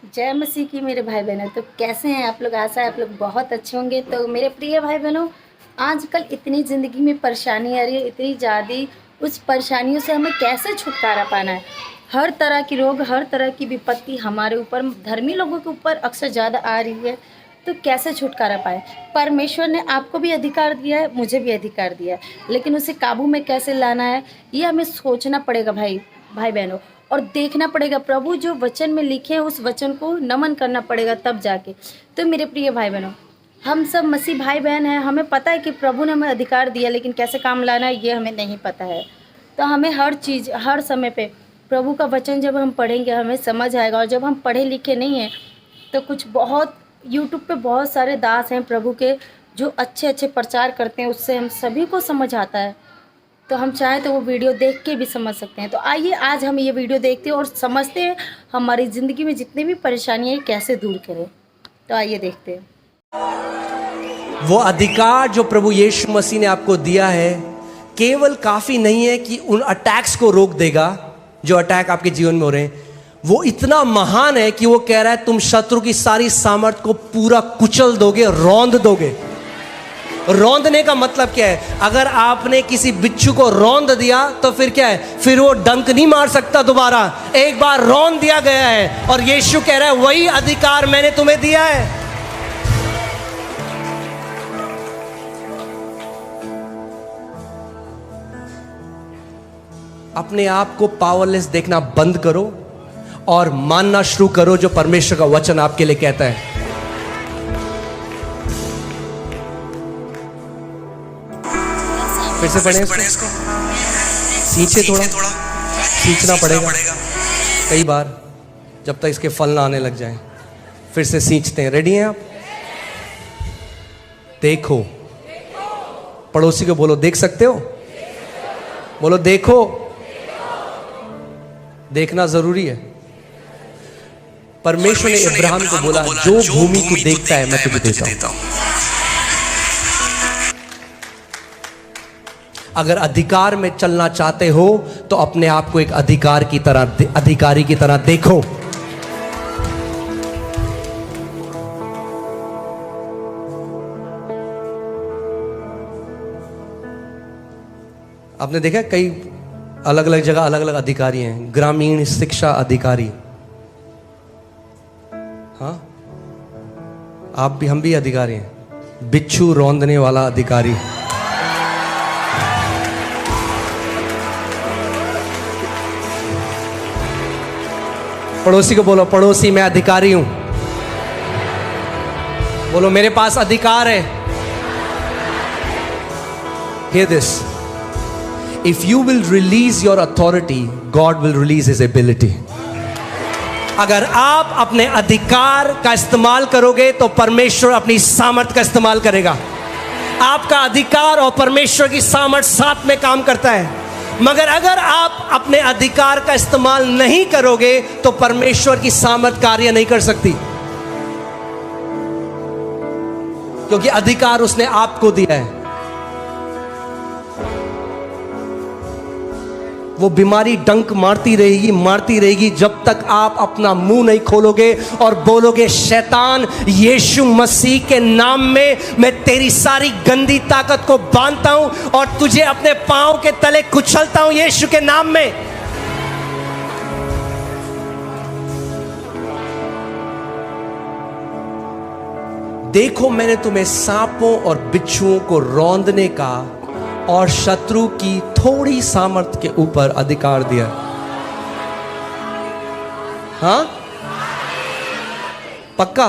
जय मसीह की मेरे भाई बहनों। तो कैसे हैं आप लोग? आशा है आप लोग बहुत अच्छे होंगे। तो मेरे प्रिय भाई बहनों, आजकल इतनी ज़िंदगी में परेशानी आ रही है, इतनी ज़्यादा। उस परेशानियों से हमें कैसे छुटकारा पाना है? हर तरह की रोग, हर तरह की विपत्ति हमारे ऊपर, धर्मी लोगों के ऊपर अक्सर ज़्यादा आ रही है। तो कैसे छुटकारा पाए? परमेश्वर ने आपको भी अधिकार दिया है, मुझे भी अधिकार दिया है, लेकिन उसे काबू में कैसे लाना है, ये हमें सोचना पड़ेगा भाई भाई बहनों। और देखना पड़ेगा, प्रभु जो वचन में लिखे हैं उस वचन को नमन करना पड़ेगा, तब जाके। तो मेरे प्रिय भाई बहनों, हम सब मसीह भाई बहन हैं। हमें पता है कि प्रभु ने हमें अधिकार दिया, लेकिन कैसे काम लाना है ये हमें नहीं पता है। तो हमें हर चीज़ हर समय पे प्रभु का वचन जब हम पढ़ेंगे हमें समझ आएगा। और जब हम पढ़े लिखे नहीं हैं तो कुछ बहुत यूट्यूब पे बहुत सारे दास हैं प्रभु के, जो अच्छे अच्छे प्रचार करते हैं, उससे हम सभी को समझ आता है। तो हम चाहें तो वो वीडियो देख के भी समझ सकते हैं। तो आइए आज हम ये वीडियो देखते हैं और समझते हैं हमारी ज़िंदगी में जितनी भी परेशानियाँ हैं कैसे दूर करें। तो आइए देखते हैं। वो अधिकार जो प्रभु यीशु मसीह ने आपको दिया है केवल काफ़ी नहीं है कि उन अटैक्स को रोक देगा जो अटैक आपके जीवन में हो रहे हैं। वो इतना महान है कि वो कह रहा है तुम शत्रु की सारी सामर्थ को पूरा कुचल दोगे, रौंद दोगे। रौंदने का मतलब क्या है? अगर आपने किसी बिच्छू को रौंद दिया तो फिर क्या है? फिर वो डंक नहीं मार सकता दोबारा। एक बार रौंद दिया गया है और यीशु कह रहा है वही अधिकार मैंने तुम्हें दिया है। अपने आप को पावरलेस देखना बंद करो और मानना शुरू करो जो परमेश्वर का वचन आपके लिए कहता है। फिर से पढ़ें इसको। सींचे थोड़ा, सींचना पड़ेगा कई बार जब तक इसके फल ना आने लग जाएं। फिर से सींचते हैं। रेडी हैं आप? देखो, पड़ोसी को बोलो देख सकते हो। बोलो देखो। देखना जरूरी है। परमेश्वर ने इब्राहिम को बोला जो भूमि को देखता है मैं तुझे देता हूं। अगर अधिकार में चलना चाहते हो तो अपने आप को एक अधिकारी की तरह देखो। आपने देखा कई अलग अलग जगह अलग अलग अधिकारी हैं। ग्रामीण शिक्षा अधिकारी, हाँ आप भी, हम भी अधिकारी हैं। बिच्छू रौंदने वाला अधिकारी, पड़ोसी को बोलो पड़ोसी मैं अधिकारी हूं। बोलो मेरे पास अधिकार है। Hear this. If you will release your authority, God will release His ability. अगर आप अपने अधिकार का इस्तेमाल करोगे तो परमेश्वर अपनी सामर्थ का इस्तेमाल करेगा। आपका अधिकार और परमेश्वर की सामर्थ साथ में काम करता है। मगर अगर आप अपने अधिकार का इस्तेमाल नहीं करोगे तो परमेश्वर की सामर्थ कार्य नहीं कर सकती, क्योंकि अधिकार उसने आपको दिया है। वो बीमारी डंक मारती रहेगी जब तक आप अपना मुंह नहीं खोलोगे और बोलोगे शैतान यीशु मसीह के नाम में मैं तेरी सारी गंदी ताकत को बांधता हूं और तुझे अपने पांव के तले कुचलता हूं यीशु के नाम में। देखो मैंने तुम्हें सांपों और बिच्छुओं को रौंदने का और शत्रु की थोड़ी सामर्थ के ऊपर अधिकार दिया। हाँ पक्का?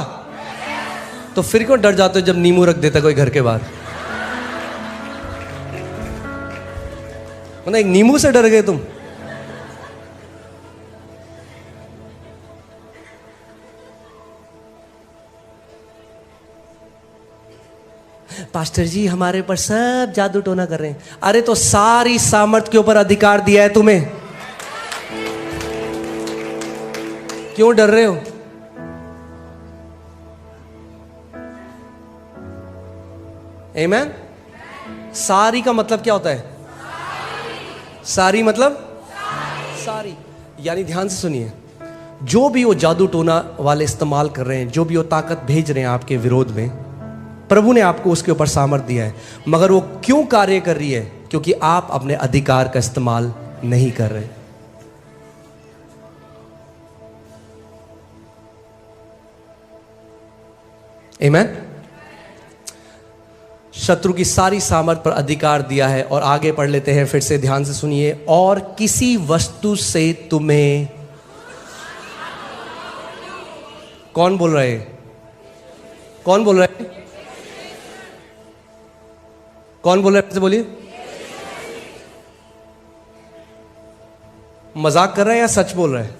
तो फिर क्यों डर जाते हो जब नींबू रख देता कोई घर के बाहर? मतलब एक नींबू से डर गए तुम? पास्टर जी हमारे पर सब जादू टोना कर रहे हैं। अरे तो सारी सामर्थ के ऊपर अधिकार दिया है तुम्हें, क्यों डर रहे हो? आमीन। सारी का मतलब क्या होता है? सारी मतलब सारी, यानी ध्यान से सुनिए, जो भी वो जादू टोना वाले इस्तेमाल कर रहे हैं, जो भी वो ताकत भेज रहे हैं आपके विरोध में, प्रभु ने आपको उसके ऊपर सामर्थ्य दिया है। मगर वो क्यों कार्य कर रही है? क्योंकि आप अपने अधिकार का इस्तेमाल नहीं कर रहे। आमीन। शत्रु की सारी सामर्थ पर अधिकार दिया है। और आगे पढ़ लेते हैं, फिर से ध्यान से सुनिए। और किसी वस्तु से तुम्हें, कौन बोल रहे हैं? कौन बोल रहे हैं? कौन बोल रहे हैं? बोलिए। मजाक कर रहे हैं या सच बोल रहे हैं?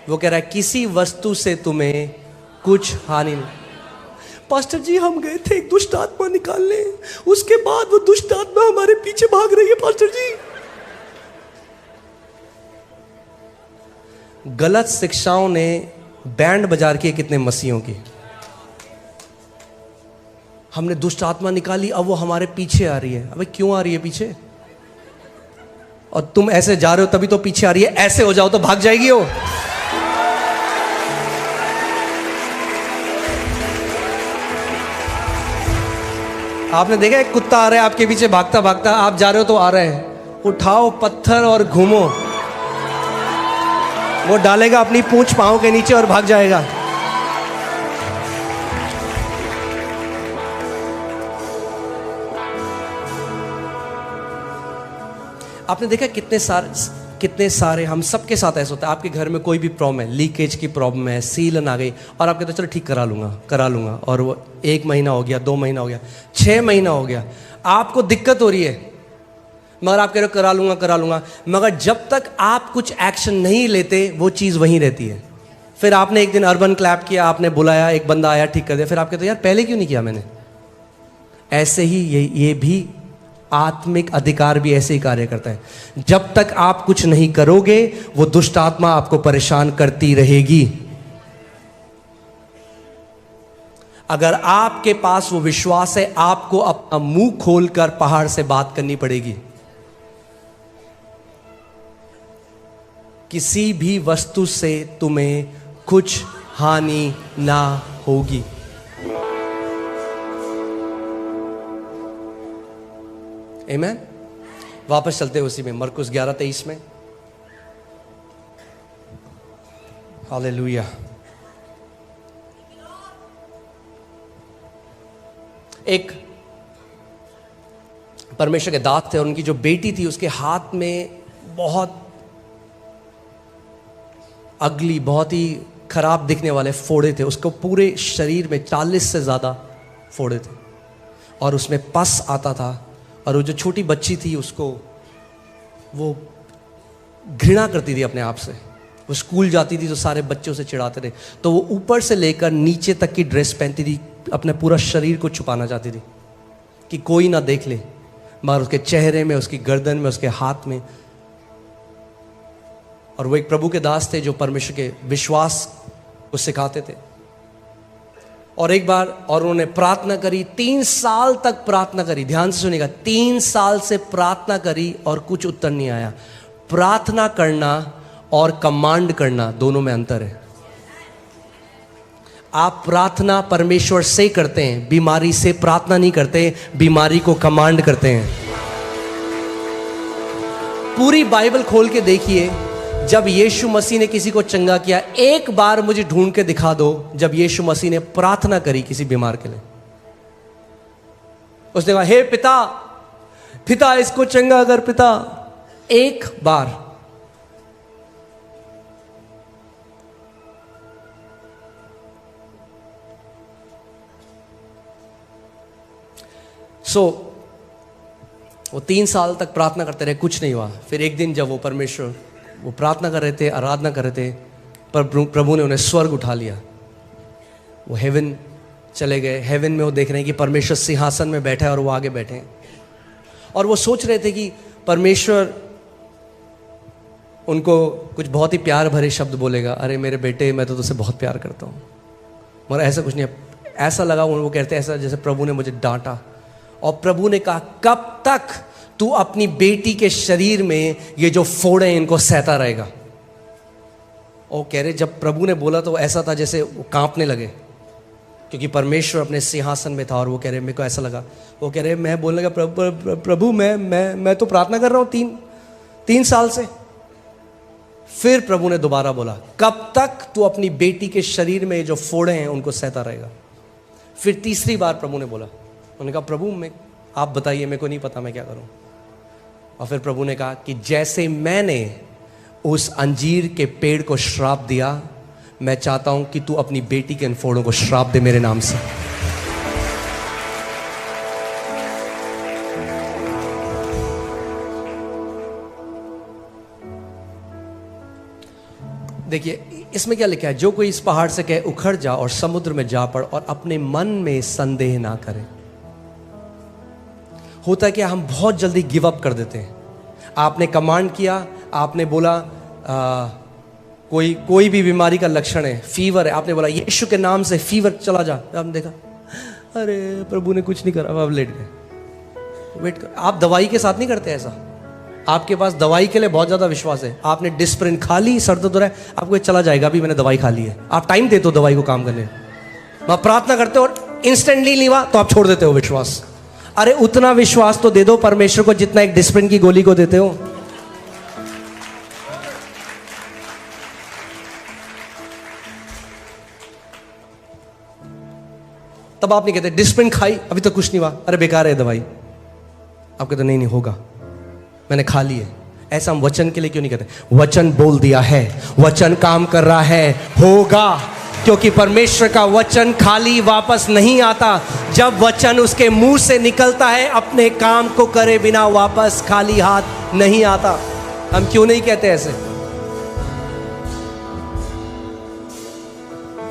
वो कह रहा है किसी वस्तु से तुम्हें कुछ हानि नहीं। पास्टर जी, हम गए थे एक दुष्ट आत्मा निकालने, उसके बाद वो दुष्ट आत्मा हमारे पीछे भाग रही है पास्टर जी। गलत शिक्षाओं ने बैंड बजा रखी है कितने मसीहों की। हमने दुष्ट आत्मा निकाली, अब वो हमारे पीछे आ रही है। अबे क्यों आ रही है पीछे? और तुम ऐसे जा रहे हो तभी तो पीछे आ रही है। ऐसे हो जाओ तो भाग जाएगी वो। आपने देखा एक कुत्ता आ रहा है आपके पीछे भागता भागता, आप जा रहे हो तो आ रहे हैं। उठाओ पत्थर और घूमो, वो डालेगा अपनी पूंछ पांव के नीचे और भाग जाएगा। आपने देखा कितने सारे हम सबके साथ ऐसा होता है। आपके घर में कोई भी प्रॉब्लम है, लीकेज की प्रॉब्लम है, सीलन आ गई, और आप कहते हो चलो ठीक करा लूंगा, और वो 1 महीना हो गया, 2 महीना हो गया, 6 महीना हो गया, आपको दिक्कत हो रही है, मगर आप कह रहे हो करा लूंगा। मगर जब तक आप कुछ एक्शन नहीं लेते वो चीज़ वहीं रहती है। फिर आपने एक दिन अर्बन क्लैप किया, आपने बुलाया, एक बंदा आया, ठीक कर दिया, फिर आप कहते हो यार पहले क्यों नहीं किया मैंने। ऐसे ही ये भी आत्मिक अधिकार भी ऐसे ही कार्य करता है। जब तक आप कुछ नहीं करोगे वो दुष्ट आत्मा आपको परेशान करती रहेगी। अगर आपके पास वो विश्वास है, आपको अपना मुंह खोलकर पहाड़ से बात करनी पड़ेगी। किसी भी वस्तु से तुम्हें कुछ हानि ना होगी। आमीन। वापस चलते हैं उसी में, मरकुस 11:23 में। हालेलुया। एक परमेश्वर के दास थे और उनकी जो बेटी थी उसके हाथ में बहुत अगली, बहुत ही खराब दिखने वाले फोड़े थे। उसको पूरे शरीर में 40 से ज़्यादा फोड़े थे और उसमें पस आता था। और वो जो छोटी बच्ची थी उसको वो घृणा करती थी अपने आप से। वो स्कूल जाती थी तो सारे बच्चे उसे चिढ़ाते थे, तो वो ऊपर से लेकर नीचे तक की ड्रेस पहनती थी, अपने पूरा शरीर को छुपाना चाहती थी कि कोई ना देख ले, मगर उसके चेहरे में, उसकी गर्दन में, उसके हाथ में। और वो एक प्रभु के दास थे जो परमेश्वर के विश्वास को सिखाते थे। और एक बार और उन्होंने प्रार्थना करी, 3 साल तक प्रार्थना करी। ध्यान से सुनिएगा, 3 साल से प्रार्थना करी और कुछ उत्तर नहीं आया। प्रार्थना करना और कमांड करना दोनों में अंतर है। आप प्रार्थना परमेश्वर से करते हैं, बीमारी से प्रार्थना नहीं करते, बीमारी को कमांड करते हैं। पूरी बाइबल खोल के देखिए, जब यीशु मसीह ने किसी को चंगा किया, एक बार मुझे ढूंढ के दिखा दो जब यीशु मसीह ने प्रार्थना करी किसी बीमार के लिए। उसने कहा हे पिता, पिता इसको चंगा कर पिता, एक बार। वो 3 साल तक प्रार्थना करते रहे, कुछ नहीं हुआ। फिर एक दिन जब वो प्रार्थना कर रहे थे, आराधना कर रहे थे, पर प्रभु ने उन्हें स्वर्ग उठा लिया। वो हेवन चले गए। हेवन में वो देख रहे हैं कि परमेश्वर सिंहासन में बैठा है और वो आगे बैठे हैं। और वो सोच रहे थे कि परमेश्वर उनको कुछ बहुत ही प्यार भरे शब्द बोलेगा, अरे मेरे बेटे मैं तो तुझसे बहुत प्यार करता हूँ। मगर ऐसा कुछ नहीं। ऐसा लगा वो कहते ऐसा जैसे प्रभु ने मुझे डांटा। और प्रभु ने कहा कब तक तू अपनी बेटी के शरीर में ये जो फोड़े इनको सहता रहेगा। और कह रहे जब प्रभु ने बोला तो ऐसा था जैसे वो कांपने लगे, क्योंकि परमेश्वर अपने सिंहासन में था। और वो कह रहे मेरे को ऐसा लगा, वो कह रहे मैं बोलने लगा प्रभु मैं तो प्रार्थना कर रहा हूँ तीन साल से। फिर प्रभु ने दोबारा बोला, कब तक तू अपनी बेटी के शरीर में जो फोड़े हैं उनको सहता रहेगा। फिर तीसरी बार प्रभु ने बोला, उन्होंने कहा प्रभु आप बताइए, मेरे को नहीं पता मैं क्या करूं। और फिर प्रभु ने कहा कि जैसे मैंने उस अंजीर के पेड़ को श्राप दिया, मैं चाहता हूं कि तू अपनी बेटी के इन फोड़ों को श्राप दे मेरे नाम से। देखिए इसमें क्या लिखा है, जो कोई इस पहाड़ से कहे उखड़ जा और समुद्र में जा पड़ और अपने मन में संदेह ना करे। होता है कि हम बहुत जल्दी गिव अप कर देते हैं। आपने कमांड किया, आपने बोला कोई भी बीमारी का लक्षण है, फीवर है, आपने बोला यीशु के नाम से फीवर चला जा। आपने देखा अरे प्रभु ने कुछ नहीं करा, अब लेट गए। वेट कर, आप दवाई के साथ नहीं करते ऐसा। आपके पास दवाई के लिए बहुत ज्यादा विश्वास है, आपने डिस्प्रिन खा ली, सर दर्द हो रहा है, आपको चला जाएगा, अभी मैंने दवाई खा ली है। आप टाइम देते हो दवाई को काम करने, आप प्रार्थना करते हो और इंस्टेंटली नहीं हुआ तो आप छोड़ देते हो विश्वास। अरे उतना विश्वास तो दे दो परमेश्वर को जितना एक डिस्प्रिन की गोली को देते हो। तब आप नहीं कहते डिस्प्रिन खाई अभी तो कुछ नहीं हुआ, अरे बेकार है दवाई। आप कहते नहीं होगा, मैंने खा ली है। ऐसा हम वचन के लिए क्यों नहीं कहते? वचन बोल दिया है, वचन काम कर रहा है, होगा। क्योंकि परमेश्वर का वचन खाली वापस नहीं आता। जब वचन उसके मुंह से निकलता है, अपने काम को करे बिना वापस खाली हाथ नहीं आता। हम क्यों नहीं कहते ऐसे?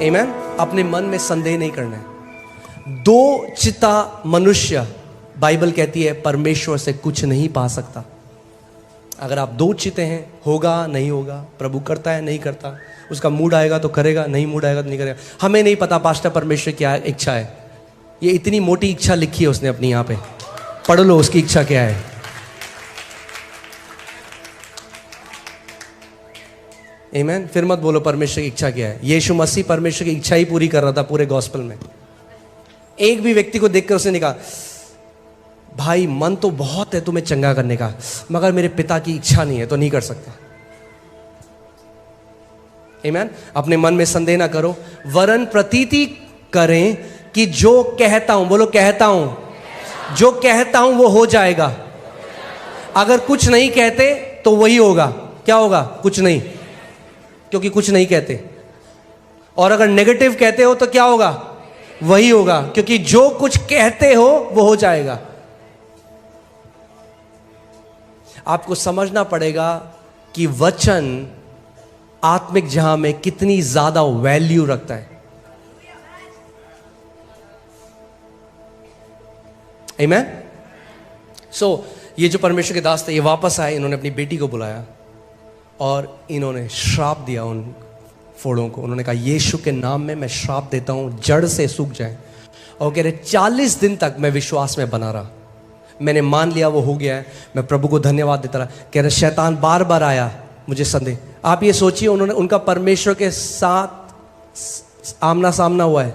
आमीन। अपने मन में संदेह नहीं करना है। दो चिता मनुष्य, बाइबल कहती है, परमेश्वर से कुछ नहीं पा सकता। अगर आप दो चिते हैं, होगा नहीं होगा, प्रभु करता है नहीं करता, उसका मूड आएगा तो करेगा, नहीं मूड आएगा तो नहीं करेगा। हमें नहीं पता पास्टर परमेश्वर क्या इच्छा है। ये इतनी मोटी इच्छा लिखी है उसने अपनी, यहाँ पे पढ़ लो उसकी इच्छा क्या है। आमीन। फिर मत बोलो परमेश्वर की इच्छा क्या है। यीशु मसीह परमेश्वर की इच्छा ही पूरी कर रहा था पूरे गॉस्पेल में। एक भी व्यक्ति को देखकर उसने कहा भाई मन तो बहुत है तुम्हें चंगा करने का, मगर मेरे पिता की इच्छा नहीं है तो नहीं कर सकता। आमीन। अपने मन में संदेह ना करो, वरन प्रतीति करें कि जो कहता हूं, बोलो कहता हूं, जो कहता हूं वो हो जाएगा। अगर कुछ नहीं कहते तो वही होगा। क्या होगा? कुछ नहीं, क्योंकि कुछ नहीं कहते। और अगर नेगेटिव कहते हो तो क्या होगा? वही होगा, क्योंकि जो कुछ कहते हो वो हो जाएगा। आपको समझना पड़ेगा कि वचन आत्मिक जहां में कितनी ज्यादा वैल्यू रखता है। आमीन। सो ये जो परमेश्वर के दास थे, ये वापस आए, इन्होंने अपनी बेटी को बुलाया और इन्होंने श्राप दिया उन फोड़ों को। उन्होंने कहा यीशु के नाम में मैं श्राप देता हूं, जड़ से सूख जाए। और कह रहे 40 दिन तक मैं विश्वास में बना रहा, मैंने मान लिया वो हो गया है, मैं प्रभु को धन्यवाद देता रहा। कह रहे शैतान बार बार आया, मुझे संदेह। आप ये सोचिए, उन्होंने उनका परमेश्वर के साथ आमना सामना हुआ है,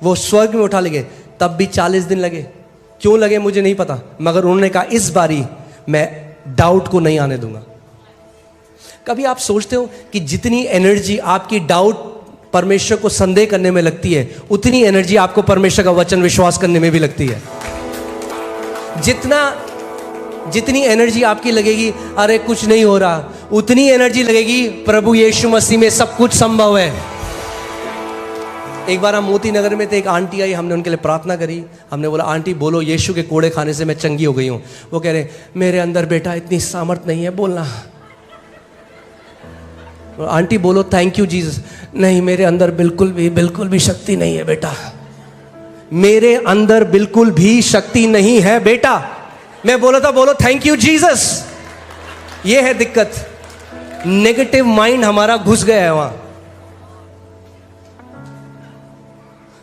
वो स्वर्ग में उठा ले गए, तब भी 40 दिन लगे। क्यों लगे मुझे नहीं पता, मगर उन्होंने कहा इस बारी मैं डाउट को नहीं आने दूंगा। कभी आप सोचते हो कि जितनी एनर्जी आपकी डाउट परमेश्वर को संदेह करने में लगती है, उतनी एनर्जी आपको परमेश्वर का वचन विश्वास करने में भी लगती है। जितनी एनर्जी आपकी लगेगी अरे कुछ नहीं हो रहा, उतनी एनर्जी लगेगी प्रभु यीशु मसीह में सब कुछ संभव है। एक बार हम मोती नगर में थे, एक आंटी आई, हमने उनके लिए प्रार्थना करी। हमने बोला आंटी बोलो यीशु के कोड़े खाने से मैं चंगी हो गई हूँ। वो कह रहे मेरे अंदर बेटा इतनी सामर्थ नहीं है बोलना। आंटी बोलो थैंक यू जीसस। नहीं मेरे अंदर बिल्कुल भी शक्ति नहीं है बेटा, मेरे अंदर बिल्कुल भी शक्ति नहीं है बेटा। मैं बोला था बोलो थैंक यू जीसस। ये है दिक्कत, नेगेटिव माइंड हमारा घुस गया है वहां।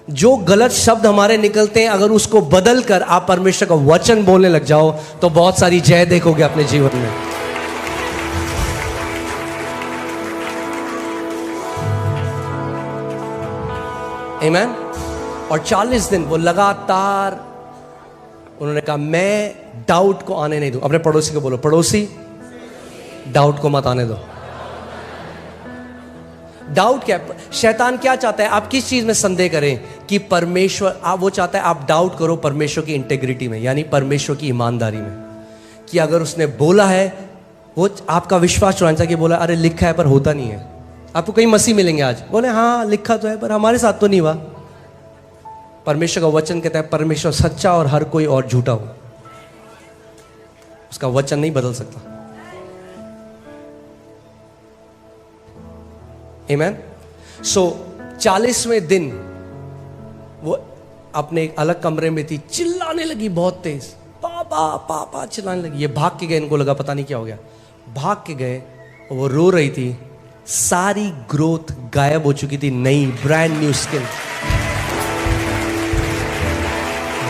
जो गलत शब्द हमारे निकलते हैं, अगर उसको बदल कर आप परमेश्वर का वचन बोलने लग जाओ तो बहुत सारी जय देखोगे अपने जीवन में। आमेन। और 40 दिन वो लगातार उन्होंने कहा मैं डाउट को आने नहीं दूं। अपने पड़ोसी को बोलो, पड़ोसी डाउट को मत आने दो। डाउट क्या, शैतान क्या चाहता है? आप किस चीज में संदेह करें कि परमेश्वर, आप वो चाहता है आप डाउट करो परमेश्वर की इंटेग्रिटी में, यानी परमेश्वर की ईमानदारी में, कि अगर उसने बोला है, वो आपका विश्वास चुराना चाहिए। बोला अरे लिखा है पर होता नहीं है। आपको कई मसीह मिलेंगे आज, बोले हाँ लिखा तो है पर हमारे साथ तो नहीं हुआ। परमेश्वर का वचन कहता है परमेश्वर सच्चा और हर कोई और झूठा हो, उसका वचन नहीं बदल सकता। आमेन। सो 40वें दिन वो अपने एक अलग कमरे में थी, चिल्लाने लगी बहुत तेज, पापा पापा चिल्लाने लगी। ये भाग के गए, इनको लगा पता नहीं क्या हो गया, भाग के गए। वो रो रही थी, सारी ग्रोथ गायब हो चुकी थी, नई brand new skin,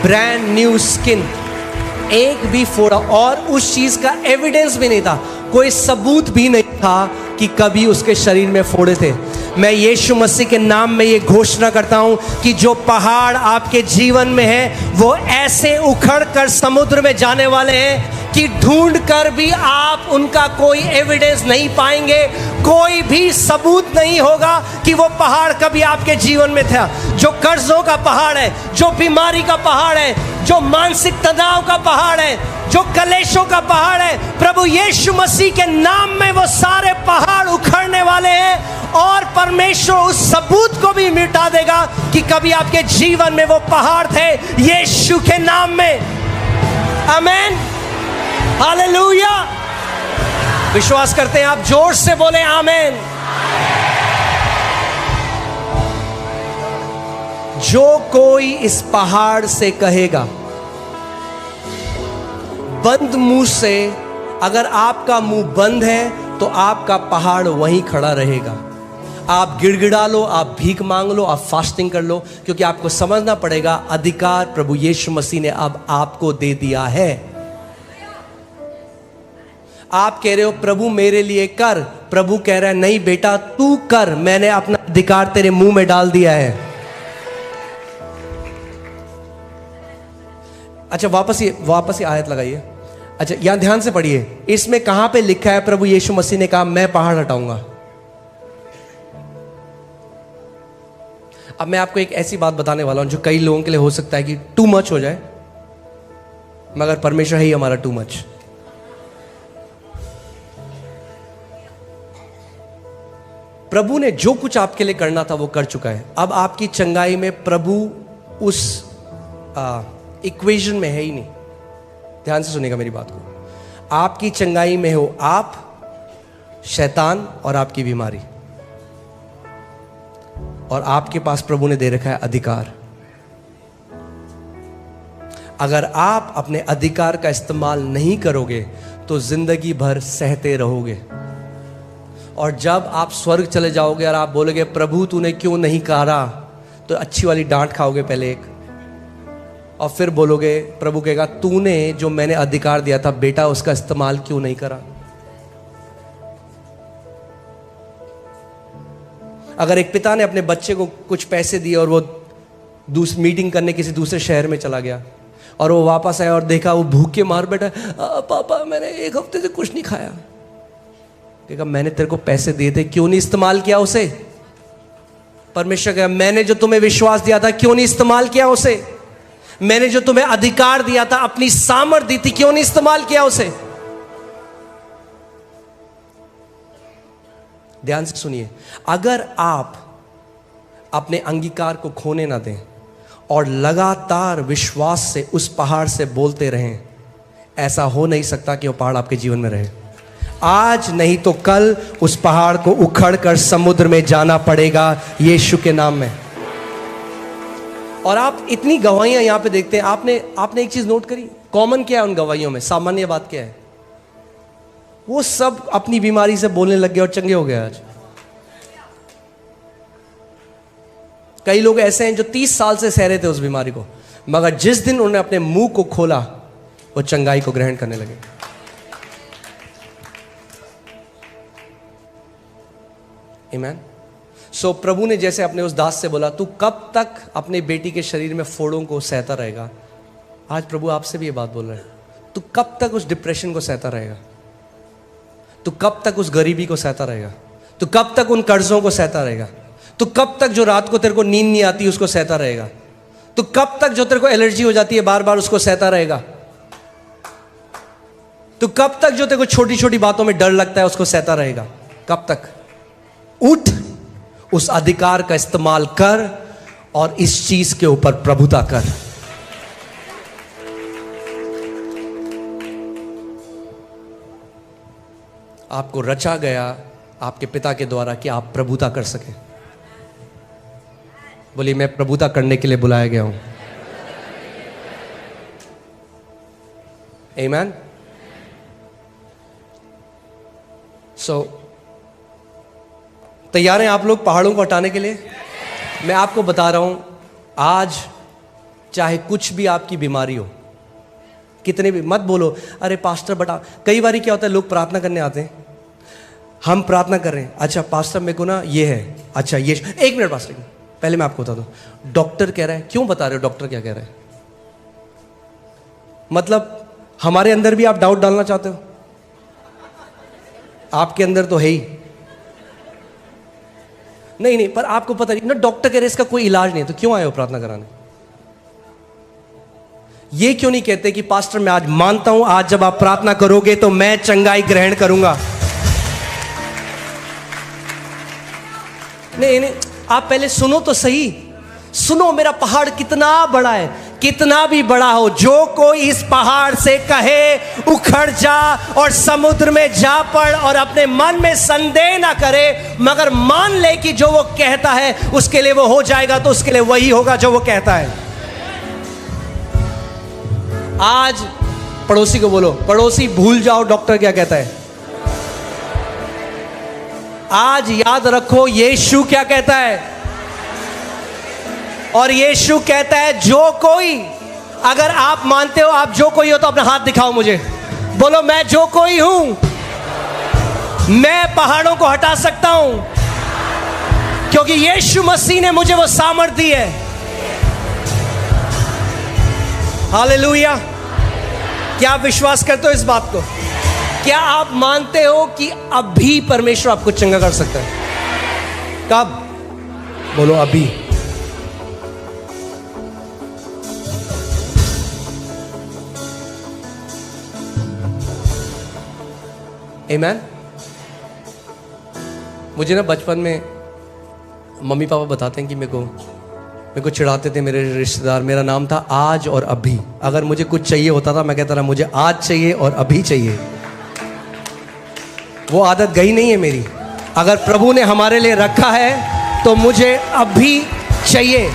brand new skin, एक भी फोड़ा, और उस चीज का एविडेंस भी नहीं था, कोई सबूत भी नहीं था कि कभी उसके शरीर में फोड़े थे। मैं यीशु मसीह के नाम में ये घोषणा करता हूं कि जो पहाड़ आपके जीवन में है वो ऐसे उखड़ कर समुद्र में जाने वाले हैं कि ढूंढ कर भी आप उनका कोई एविडेंस नहीं पाएंगे, कोई भी सबूत नहीं होगा कि वो पहाड़ कभी आपके जीवन में था। जो कर्जों का पहाड़ है, जो बीमारी का पहाड़ है, जो मानसिक तनाव का पहाड़ है, जो कलेशों का पहाड़ है, प्रभु यीशु मसीह के नाम में वो सारे पहाड़ उखड़ने वाले हैं और परमेश्वर उस सबूत को भी मिटा देगा कि कभी आपके जीवन में वो पहाड़ थे, यीशु के नाम में। आमेन, हालेलुया। विश्वास करते हैं आप? जोर से बोले आमेन। जो कोई इस पहाड़ से कहेगा, बंद मुंह से, अगर आपका मुंह बंद है तो आपका पहाड़ वहीं खड़ा रहेगा। आप गिड़गिड़ा लो, आप भीख मांग लो, आप फास्टिंग कर लो, क्योंकि आपको समझना पड़ेगा अधिकार प्रभु यीशु मसीह ने अब आपको दे दिया है। आप कह रहे हो प्रभु मेरे लिए कर, प्रभु कह रहा है नहीं बेटा तू कर, मैंने अपना अधिकार तेरे मुंह में डाल दिया है। अच्छा वापस ये आयत लगाइए। अच्छा यहां ध्यान से पढ़िए, इसमें कहां पे लिखा है प्रभु यीशु मसीह ने कहा मैं पहाड़ हटाऊंगा। अब मैं आपको एक ऐसी बात बताने वाला हूं जो कई लोगों के लिए हो सकता है कि टू मच हो जाए, मगर परमेश्वर है ही हमारा टू मच। प्रभु ने जो कुछ आपके लिए करना था वो कर चुका है। अब आपकी चंगाई में प्रभु उस इक्वेशन में है ही नहीं। ध्यान से सुनिएगा मेरी बात को। आपकी चंगाई में हो आप, शैतान और आपकी बीमारी, और आपके पास प्रभु ने दे रखा है अधिकार। अगर आप अपने अधिकार का इस्तेमाल नहीं करोगे तो जिंदगी भर सहते रहोगे, और जब आप स्वर्ग चले जाओगे और आप बोलोगे प्रभु तूने क्यों नहीं कहा, तो अच्छी वाली डांट खाओगे पहले एक, और फिर बोलोगे, प्रभु कहेगा तूने जो मैंने अधिकार दिया था बेटा उसका इस्तेमाल क्यों नहीं करा। अगर एक पिता ने अपने बच्चे को कुछ पैसे दिए और वो मीटिंग करने किसी दूसरे शहर में चला गया और वो वापस आया और देखा वो भूखे मार बैठा, पापा मैंने एक हफ्ते से कुछ नहीं खाया। कहेगा मैंने तेरे को पैसे दिए थे, क्यों नहीं इस्तेमाल किया उसे। परमेश्वर कहेगा मैंने जो तुम्हें विश्वास दिया था क्यों नहीं इस्तेमाल किया उसे। मैंने जो तुम्हें अधिकार दिया था, अपनी सामर्थ दी थी, क्यों नहीं इस्तेमाल किया उसे। ध्यान से सुनिए, अगर आप अपने अंगीकार को खोने ना दें और लगातार विश्वास से उस पहाड़ से बोलते रहें, ऐसा हो नहीं सकता कि वो पहाड़ आपके जीवन में रहे। आज नहीं तो कल उस पहाड़ को उखड़ कर समुद्र में जाना पड़ेगा यीशु के नाम में। और आप इतनी गवाहियां यहां पे देखते हैं। आपने एक चीज नोट करी, कॉमन क्या है उन गवाहियों में, सामान्य बात क्या है? वो सब अपनी बीमारी से बोलने लग गए और चंगे हो गए। आज कई लोग ऐसे हैं जो 30 साल से सह रहे थे उस बीमारी को, मगर जिस दिन उन्होंने अपने मुंह को खोला वो चंगाई को ग्रहण करने लगे। आमीन। सो प्रभु ने जैसे अपने उस दास से बोला, तू कब तक अपने बेटी के शरीर में फोड़ों को सहता रहेगा, आज प्रभु आपसे भी ये बात बोल रहे हैं, तू कब तक उस डिप्रेशन को सहता रहेगा, तू कब तक उस गरीबी को सहता रहेगा, तू कब तक उन कर्जों को सहता रहेगा, तू कब तक जो रात को तेरे को नींद नहीं आती उसको सहता रहेगा, तू कब तक जो तेरे को एलर्जी हो जाती है बार बार उसको सहता रहेगा, तू कब तक जो तेरे को छोटी छोटी बातों में डर लगता है उसको सहता रहेगा, कब तक? उठ, उस अधिकार का इस्तेमाल कर और इस चीज के ऊपर प्रभुता कर। आपको रचा गया आपके पिता के द्वारा कि आप प्रभुता कर सकें। बोलिए, मैं प्रभुता करने के लिए बुलाया गया हूं। आमीन। सो तैयार हैं आप लोग पहाड़ों को हटाने के लिए? मैं आपको बता रहा हूं, आज चाहे कुछ भी आपकी बीमारी हो, कितने भी, मत बोलो अरे पास्टर बता। कई बार क्या होता है, लोग प्रार्थना करने आते हैं, हम प्रार्थना कर रहे हैं, अच्छा पास्टर मेरे को ना ये है, अच्छा ये, एक मिनट पास्टर पहले मैं आपको बता दूं, डॉक्टर कह रहा है। क्यों बता रहे हो डॉक्टर क्या कह रहा है? मतलब हमारे अंदर भी आप डाउट डालना चाहते हो? आपके अंदर तो है ही नहीं, पर आपको पता नहीं ना, डॉक्टर कह रहे इसका कोई इलाज नहीं है, तो क्यों आए हो प्रार्थना कराने? ये क्यों नहीं कहते कि पास्टर मैं आज मानता हूं, आज जब आप प्रार्थना करोगे तो मैं चंगाई ग्रहण करूंगा? नहीं, आप पहले सुनो तो सही, सुनो मेरा पहाड़ कितना बड़ा है, कितना भी बड़ा हो, जो कोई इस पहाड़ से कहे उखड़ जा और समुद्र में जा पड़ और अपने मन में संदेह ना करे, मगर मान ले कि जो वो कहता है उसके लिए वो हो जाएगा, तो उसके लिए वही होगा जो वो कहता है। आज पड़ोसी को बोलो, पड़ोसी भूल जाओ डॉक्टर क्या कहता है, आज याद रखो यीशु क्या कहता है। और यीशु कहता है जो कोई, अगर आप मानते हो आप जो कोई हो तो अपना हाथ दिखाओ मुझे, बोलो मैं जो कोई हूं, मैं पहाड़ों को हटा सकता हूं, क्योंकि यीशु मसीह ने मुझे वो सामर्थ दी है। हालेलुया। क्या आप विश्वास करते हो इस बात को? क्या आप मानते हो कि अभी परमेश्वर आपको चंगा कर सकता है? कब? बोलो अभी। आमीन। मुझे ना बचपन में मम्मी पापा बताते हैं कि मेरे को चिढ़ाते थे मेरे रिश्तेदार, मेरा नाम था आज और अभी। अगर मुझे कुछ चाहिए होता था मैं कहता था मुझे आज चाहिए और अभी चाहिए। वो आदत गई नहीं है मेरी। अगर प्रभु ने हमारे लिए रखा है तो मुझे अभी चाहिए।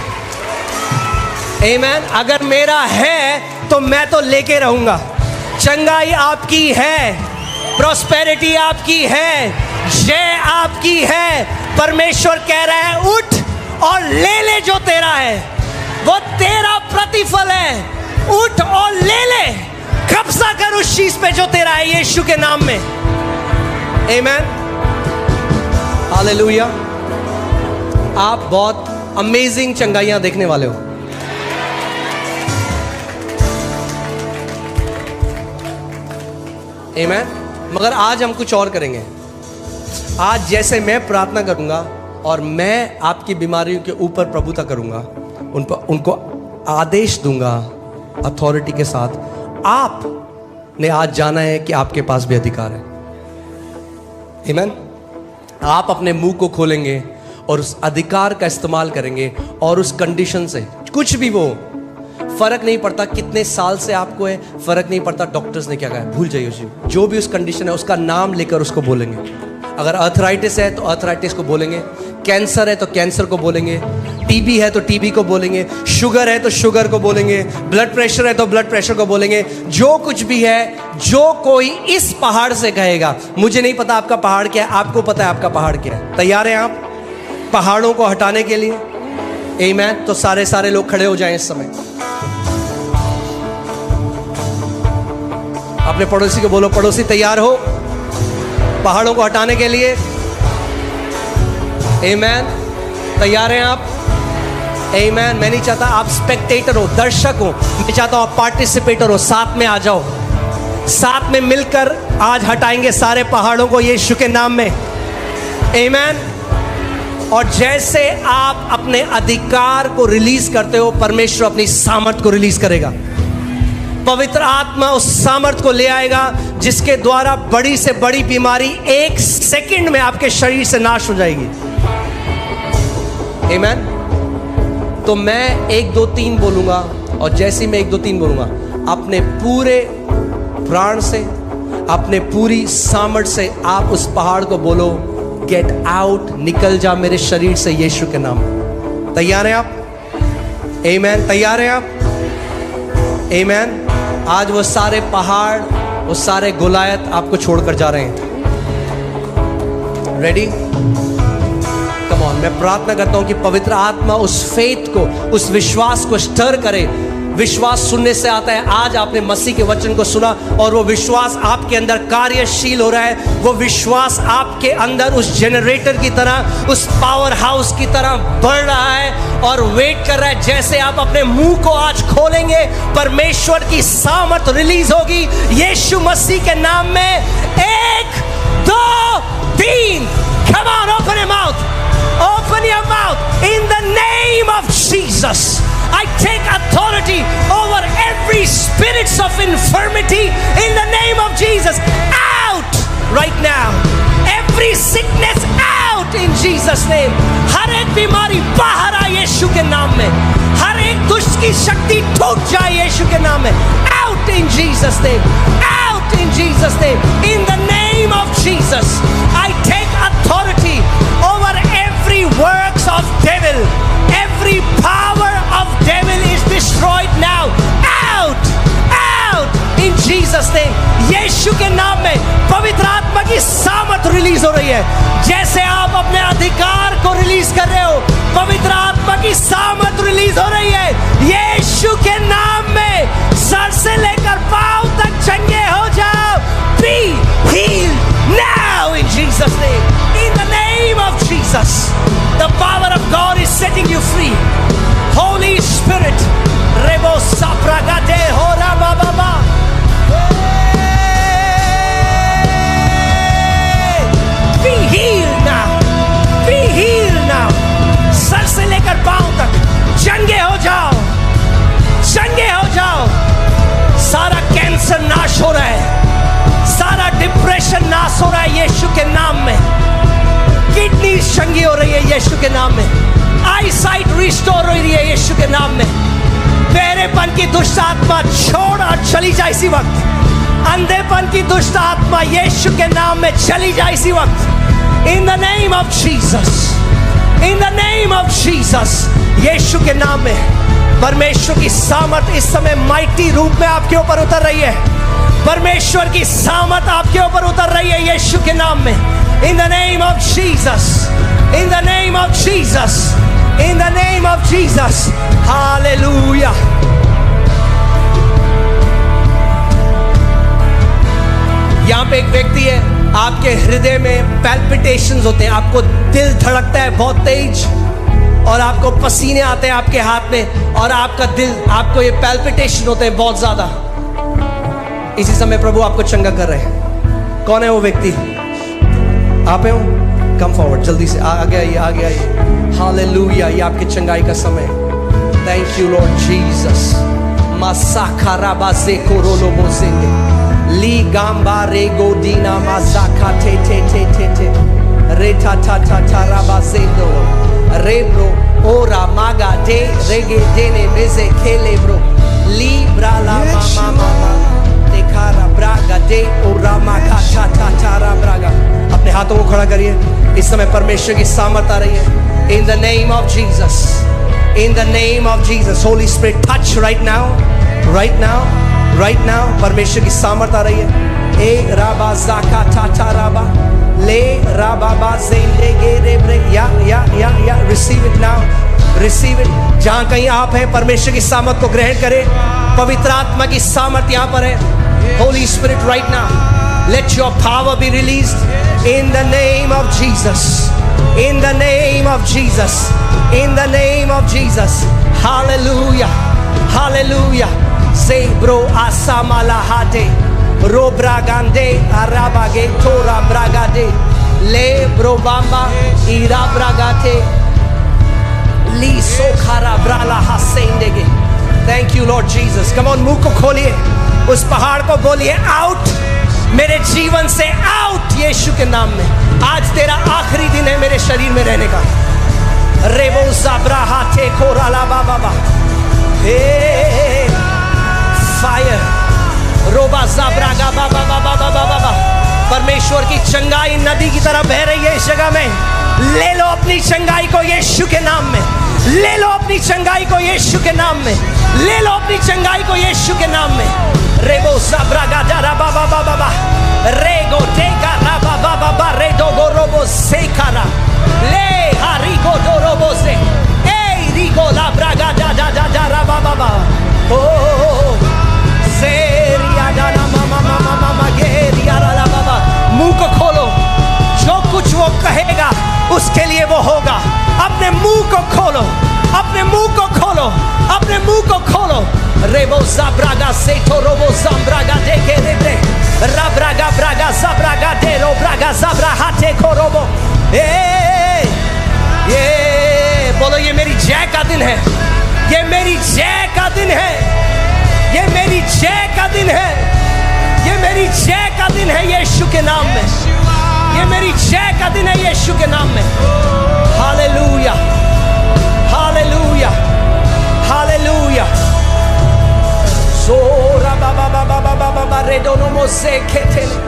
आमीन। अगर मेरा है तो मैं तो लेके रहूंगा। चंगाई आपकी है, प्रॉस्पेरिटी आपकी है, जय आपकी है। परमेश्वर कह रहा है उठ और ले जो तेरा है, वो तेरा प्रतिफल है। उठ और ले, कब्जा कर उस चीज पे जो तेरा है, यीशु के नाम में। आमीन। हालेलुया। आप बहुत अमेजिंग चंगाइयां देखने वाले हो। आमीन। मगर आज हम कुछ और करेंगे। आज जैसे मैं प्रार्थना करूंगा और मैं आपकी बीमारियों के ऊपर प्रभुता करूंगा, उनको आदेश दूंगा अथॉरिटी के साथ, आपने आज जाना है कि आपके पास भी अधिकार है। आमीन। आप अपने मुंह को खोलेंगे और उस अधिकार का इस्तेमाल करेंगे और उस कंडीशन से, कुछ भी वो, फर्क नहीं पड़ता कितने साल से आपको है, फर्क नहीं पड़ता डॉक्टर्स ने क्या कहा, भूल जाइए उसी, जो भी उस कंडीशन है उसका नाम लेकर उसको बोलेंगे। अगर अर्थराइटिस है तो अर्थराइटिस को बोलेंगे, कैंसर है तो कैंसर को बोलेंगे, टीबी है तो टीबी को बोलेंगे, शुगर है तो शुगर को बोलेंगे, ब्लड प्रेशर है तो ब्लड प्रेशर को बोलेंगे। जो कुछ भी है, जो कोई इस पहाड़ से कहेगा, मुझे नहीं पता आपका पहाड़ क्या है, आपको पता है आपका पहाड़ क्या है। तैयार हैं आप पहाड़ों को हटाने के लिए? आमीन। तो सारे लोग खड़े हो जाएं इस समय। अपने पड़ोसी को बोलो, पड़ोसी तैयार हो पहाड़ों को हटाने के लिए? आमीन। तैयार हैं आप? आमीन। मैं नहीं चाहता आप स्पेक्टेटर हो, दर्शक हो, मैं चाहता हूं आप पार्टिसिपेटर हो। साथ में आ जाओ, साथ में मिलकर आज हटाएंगे सारे पहाड़ों को यीशु के नाम में। आमीन। और जैसे आप अपने अधिकार को रिलीज करते हो, परमेश्वर अपनी सामर्थ को रिलीज करेगा। पवित्र आत्मा उस सामर्थ को ले आएगा जिसके द्वारा बड़ी से बड़ी बीमारी 1 सेकंड में आपके शरीर से नाश हो जाएगी। आमीन। तो मैं 1 2 3 बोलूंगा, और जैसे ही मैं 1 2 3 बोलूंगा, अपने पूरे प्राण से, अपने पूरी सामर्थ से आप उस पहाड़ को बोलो, गेट आउट, निकल जा मेरे शरीर से यीशु के नाम। तैयार हैं आप? आमीन। तैयार हैं आप? आमीन। आज वो सारे पहाड़, वो सारे गोलायत आपको छोड़कर जा रहे हैं। रेडी? Come on. मैं प्रार्थना करता हूं कि पवित्र आत्मा उस फेथ को, उस विश्वास को स्टर करे। विश्वास सुनने से आता है। आज आपने मसीह के वचन को सुना और वो विश्वास आपके अंदर कार्यशील हो रहा है। वो विश्वास आपके अंदर उस जनरेटर की तरह, उस पावर हाउस की तरह बढ़ रहा है और वेट कर रहा है। जैसे आप अपने मुंह को आज खोलेंगे, परमेश्वर की सामर्थ रिलीज होगी यीशु मसीह के नाम में। 1 2 3। Come on, open your mouth. Open your mouth. In the name of Jesus, I take authority over every spirits of infirmity in the name of Jesus. Out right now. Every sickness out in Jesus name. हर एक बीमारी बाहर आए यीशु के नाम में। हर एक दुष्ट की शक्ति टूट जाए यीशु के नाम में। Out in Jesus name. Out in Jesus name. In the name of Jesus, I take authority over every works of devil. Every power of devil is destroyed now. Out, out in Jesus name. यीशु के नाम में पवित्र आत्मा की सामर्थ release हो रही है। जैसे आप अपने अधिकार को रिलीज कर रहे हो, पवित्र आत्मा की सामर्थ रिलीज हो रही है यीशु के नाम में। सर से लेकर पांव तक चंगे हो जाओ। Be healed now in Jesus name. In the name of Jesus, the power of God is setting you free. Holy Spirit, Rebo Sapragade Hora Baba. Be healed now. Be healed now. Sir से लेकर पांव तक चंगे हो जाओ, चंगे हो जाओ। सारा cancer नाश हो रहा है, सारा डिप्रेशन नाश हो रहा है यीशु के नाम में। किडनी चंगी हो रही है यीशु के नाम में। आई साइट रिस्टोर हो रही है यीशु के नाम में। बेरेपन की दुष्ट आत्मा छोड़ और चली जाए इसी वक्त। अंधेपन की दुष्ट आत्मा यीशु के नाम में चली जाए इसी वक्त। In the name of Jesus, in the name of Jesus, Yeshu के नाम में परमेश्वर की सामर्थ इस समय माइटी रूप में आपके ऊपर उतर रही है। परमेश्वर की सामर्थ आपके ऊपर उतर रही है यीशु के नाम में। In the name of Jesus, in the name of Jesus, in the name of Jesus, hallelujah. यहाँ पे एक व्यक्ति है, आपके हृदय में पैल्पिटेशंस होते हैं, आपको दिल धड़कता है बहुत तेज और आपको पसीने आते हैं आपके हाथ में और आपका दिल, आपको ये पैल्पिटेशन होते हैं बहुत ज्यादा। इसी समय प्रभु आपको चंगा कर रहे हैं। कौन है वो व्यक्ति? आप हो? कम फॉरवर्ड जल्दी से, आगे आइए, आगे आइए। हालेलुया, ये आपकी चंगाई का समय। Thank you Lord Jesus. मासाखारा बासे कोरोलो बोसेंगे ली गांबा रे गोदीना मासाखा थे थे थे थे थे रे था था था था राबासेंदो रे ब्रो ओरा मागा दे रेगे देने बेजे खेले ब्रो ली ब्राला मामा मामा देखा ब्रागा दे ओरा मागा था था था रा ब्रागा। अपने हाथों को खड़ा करिए। इस समय परमेश्वर की सामर्थ आ रही है। इन the name of Jesus, in the name of Jesus, Holi spirit touch right now, right now, right now. परमेश्वर की सामर्थ आ रही है। ए राबा जाका टाटा राबा ले राबा बाजेंडे गेरे ब्रे या receive it now, receive it. जहां कहीं आप हैं, परमेश्वर की सामर्थ को ग्रहण करें। पवित्र आत्मा की सामर्थ यहां पर है। Holi spirit right now, Let your power be released in the name of Jesus. In the name of Jesus. In the name of Jesus. Hallelujah. Hallelujah. Say bro asamalahate. Ro bragande arabage tora bragade. Le bro bamba ira bragate. Li sokhara brala hasendege. Thank you Lord Jesus. Come on, मुंह को खोलिए, उस पहाड़ को बोलिए out मेरे जीवन से, आउट यीशु के नाम में। आज तेरा आखिरी दिन है मेरे शरीर में रहने का। रेबो ज़ाब्रा हाथे कोराला बाबा हे फायर रोबा ज़ाब्रा गा बाबा बाबा बाबा बाबा। परमेश्वर की चंगाई नदी की तरह बह रही है इस जगह में। ले लो अपनी चंगाई को यीशु के नाम में। ले लो अपनी चंगाई को यीशु के नाम में। ले लो अपनी चंगाई को यीशु के नाम में। रेबो ज़ाब्रा गा जारा बाबा बाबा बाबा रेगो टेगा राबा बाबा बा रेडो गो रोबो सेकारा ले हारिगो दो रोबो से ए रिगो ला ब्रागा जा जा जा जा राबा बाबा ओ सेरिया जाना मामा मामा मामा गेरिया ला बाबा। मुंह को खोलो, जो कुछ वो कहेगा उसके लिए वो होगा। अपने मुंह को खोलो, अपने मुंह को खोलो, अपने मुंह को खोलो। रेबो ज़ाब्रागा सेठो रोबो ज़ाब्रागा देखे देते राब्रागा ब्रागा ज़ाब्रागा दे रो ब्रागा ज़ाब्रा हाथे को रोबो ये बोलो ये मेरी जय का दिन है। ये मेरी जय का दिन है। ये मेरी जय का दिन है। ये मेरी जय का दिन है यीशु के नाम में। ये मेरी जय का दिन है यीशु के नाम में। Hallelujah hallelujah hallelujah. Sora baba baba baba baba redono mose ketele.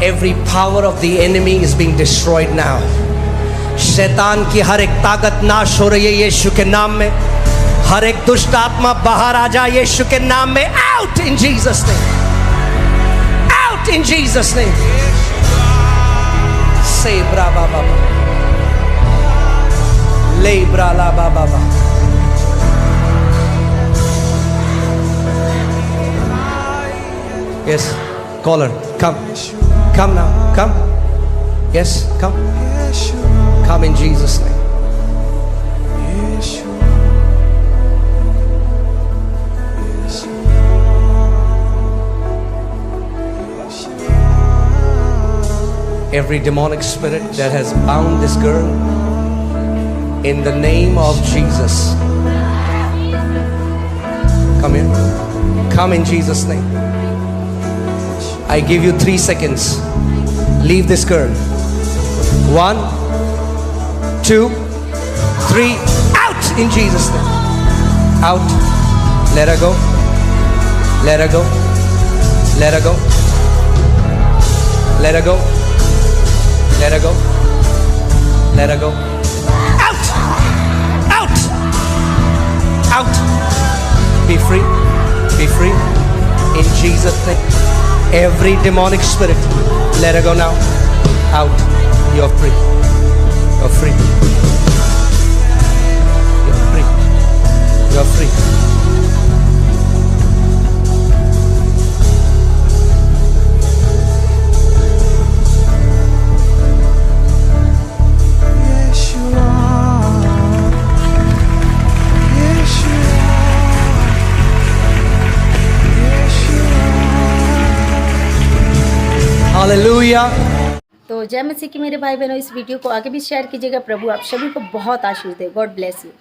Every power of the enemy is being destroyed now. शैतान की हर एक ताकत नाश हो रही है यीशु के नाम में। हर एक दुष्ट आत्मा बाहर आ जाए यीशु के नाम में। Out in Jesus name. Out in Jesus name. Say bra ba ba ba. Le bra la ba ba ba. Yes, call her. Come. Come now, come. Yes, come. Come in Jesus' name. Every demonic spirit that has bound this girl, in the name of Jesus. Come here. Come in Jesus' name. I give you 3 seconds. Leave this girl. 1, 2, 3. Out in Jesus' name. Out. Let her go. Let her go. Let her go. Let her go. Let her go. Let her go. Out. Out. Out. Be free. Be free. In Jesus' name. Every demonic spirit, let her go now. Out. You're free. You're free. You're free. You're free. Hallelujah. तो जय मसीह की मेरे भाई बहनों, इस video को आगे भी शेयर कीजिएगा। प्रभु आप सभी को बहुत आशीष दे। God bless you.